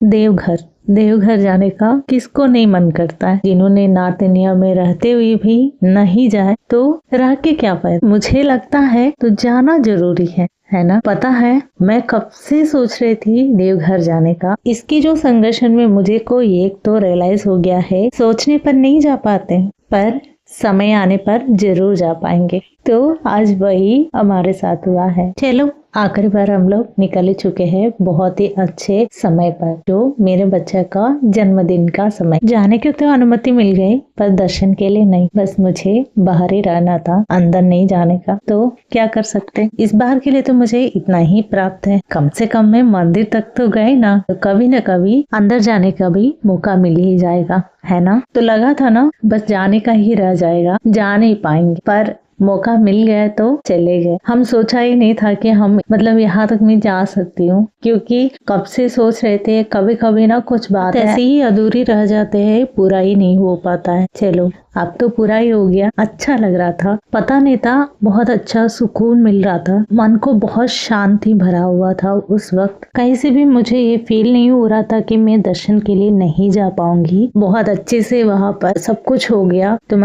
देवघर देवघर जाने का किसको नहीं मन करता है। जिन्होंने नॉर्थ इंडिया में रहते हुए भी नहीं जाए तो रह के क्या फायदा। मुझे लगता है तो जाना जरूरी है ना। पता है मैं कब से सोच रही थी देवघर जाने का। इसकी जो संघर्षण में मुझे कोई एक तो रियलाइज हो गया है, सोचने पर नहीं जा पाते पर समय आने पर जरूर जा पाएंगे। तो आज वही हमारे साथ हुआ है। चलो आखिरी बार हम लोग निकल ही चुके हैं बहुत ही अच्छे समय पर, जो मेरे बच्चे का जन्मदिन का समय। जाने की तो अनुमति मिल गई पर दर्शन के लिए नहीं। बस मुझे बाहर ही रहना था, अंदर नहीं जाने का। तो क्या कर सकते, इस बार के लिए तो मुझे इतना ही प्राप्त है। कम से कम मैं मंदिर तक तो गए ना, तो कभी न कभी अंदर जाने का भी मौका मिल ही जाएगा, है ना। तो लगा था ना बस जाने का ही रह जाएगा, जा नहीं पाएंगे, पर मौका मिल गया तो चले गए। हम सोचा ही नहीं था कि हम यहाँ तक मैं जा सकती हूँ, क्योंकि कब से सोच रहे थे। कभी कभी ना कुछ बात ऐसी ही अधूरी रह जाते हैं, पूरा ही नहीं हो पाता है। चलो अब तो पूरा ही हो गया। अच्छा लग रहा था, पता नहीं था, बहुत अच्छा सुकून मिल रहा था। मन को बहुत शांति भरा हुआ था उस वक्त। कहीं से भी मुझे ये फील नहीं हो रहा था कि मैं दर्शन के लिए नहीं जा पाऊंगी। बहुत अच्छे से वहाँ पर सब कुछ हो गया। तो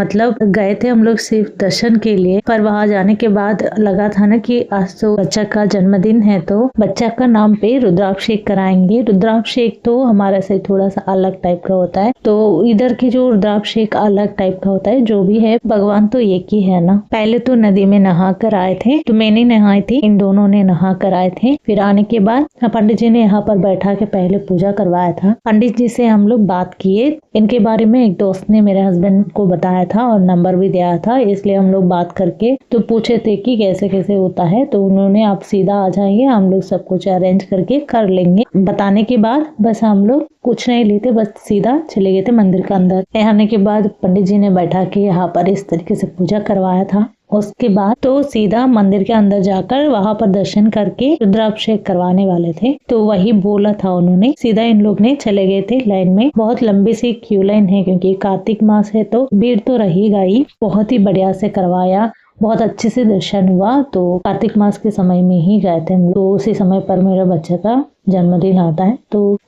गए थे हम लोग सिर्फ दर्शन के लिए, पर वहाँ जाने के बाद लगा था ना कि आज तो बच्चा का जन्मदिन है, तो बच्चा का नाम पे रुद्राभिषेक कराएंगे। रुद्राभिषेक तो हमारे से थोड़ा सा अलग टाइप का होता है। तो इधर की जो रुद्राभिषेक अलग टाइप का होता है, जो भी है भगवान तो एक ही है ना। पहले तो नदी में नहा कर आए थे, तो मैंने नहाई थी, इन दोनों ने नहा कर आए थे। फिर आने के बाद पंडित जी ने यहाँ पर बैठा के पहले पूजा करवाया था। पंडित जी से हम लोग बात किए। इनके बारे में एक दोस्त ने मेरे हस्बैंड को बताया था और नंबर भी दिया था, इसलिए हम लोग बात करके तो पूछे थे कि कैसे कैसे होता है। तो उन्होंने आप सीधा आ जाइए, हम लोग सब कुछ अरेंज करके कर लेंगे। बताने के बाद बस हम लोग कुछ नहीं लेते, बस सीधा चले गए थे मंदिर के अंदर। आने के बाद पंडित जी ने बैठा के यहाँ पर इस तरीके से पूजा करवाया था। उसके बाद तो सीधा मंदिर के अंदर जाकर वहाँ पर दर्शन करके रुद्राभिषेक करवाने वाले थे। तो वही बोला था उन्होंने। सीधा इन लोग ने चले गए थे लाइन में। बहुत लंबी सी क्यू लाइन है, क्योंकि कार्तिक मास है तो भीड़ तो रहेगा ही। बहुत ही बढ़िया से करवाया, बहुत अच्छे से दर्शन हुआ। तो कार्तिक मास के समय में ही गए थे हम। तो उसी समय पर मेरे बच्चे का जन्मदिन आता है।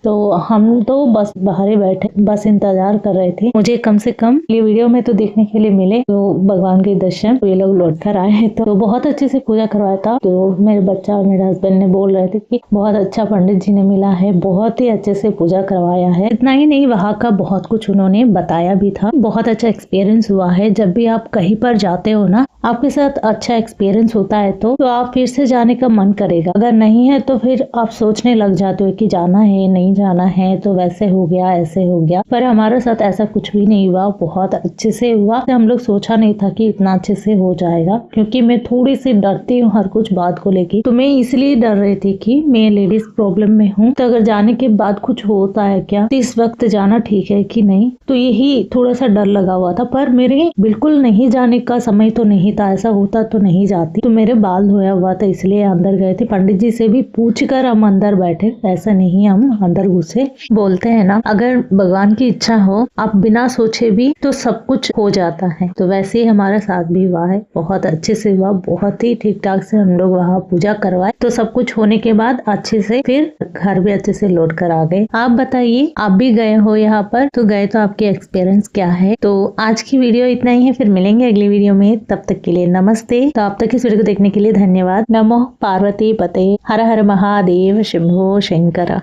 तो हम तो बस बाहर ही बैठे, बस इंतजार कर रहे थे। मुझे कम से कम ये वीडियो में तो देखने के लिए मिले तो भगवान के दर्शन। तो ये लोग लौट कर आए हैं, तो बहुत अच्छे से पूजा करवाया था। तो मेरे बच्चा और मेरे हस्बैंड ने बोल रहे थे कि बहुत अच्छा पंडित जी ने मिला है, बहुत ही अच्छे से पूजा करवाया है। इतना ही नहीं, वहाँ का बहुत कुछ उन्होंने बताया भी था। बहुत अच्छा एक्सपीरियंस हुआ है। जब भी आप कहीं पर जाते हो ना, आपके साथ अच्छा एक्सपीरियंस होता है तो आप फिर से जाने का मन करेगा। अगर नहीं है तो फिर आप सोचने लग जाते हो कि जाना है नहीं जाना है, तो वैसे हो गया ऐसे हो गया। पर हमारे साथ ऐसा कुछ भी नहीं हुआ, बहुत अच्छे से हुआ। हम लोग सोचा नहीं था कि इतना अच्छे से हो जाएगा, क्योंकि मैं थोड़ी सी डरती हूँ हर कुछ बात को लेके। तो मैं इसलिए डर रही थी कि मैं लेडीज प्रॉब्लम में हूँ, तो अगर जाने के बाद कुछ होता है क्या, तो इस वक्त जाना ठीक है कि नहीं। तो यही थोड़ा सा डर लगा हुआ था। पर मेरे बिल्कुल नहीं जाने का समय तो नहीं था। ऐसा होता तो नहीं जाती। तो मेरे बाल धोया हुआ था, इसलिए अंदर गए थे। पंडित जी से भी पूछ कर हम अंदर बैठे, ऐसा नहीं हम अंदर घुसे। बोलते हैं ना, अगर भगवान की इच्छा हो, आप बिना सोचे भी तो सब कुछ हो जाता है। तो वैसे ही हमारा साथ भी हुआ है, बहुत अच्छे से हुआ। बहुत ही ठीक ठाक से हम लोग वहाँ पूजा करवाए। तो सब कुछ होने के बाद अच्छे से फिर घर भी अच्छे से लौट कर आ गए। आप बताइए, आप भी गए हो यहाँ पर, तो गए तो आपके एक्सपीरियंस क्या है। तो आज की वीडियो इतना ही है, फिर मिलेंगे अगली वीडियो में। तब तक के लिए नमस्ते। तो आप तक इस वीडियो को देखने के लिए धन्यवाद। नमो पार्वती पते, हर हर महादेव, शंभो शंकर।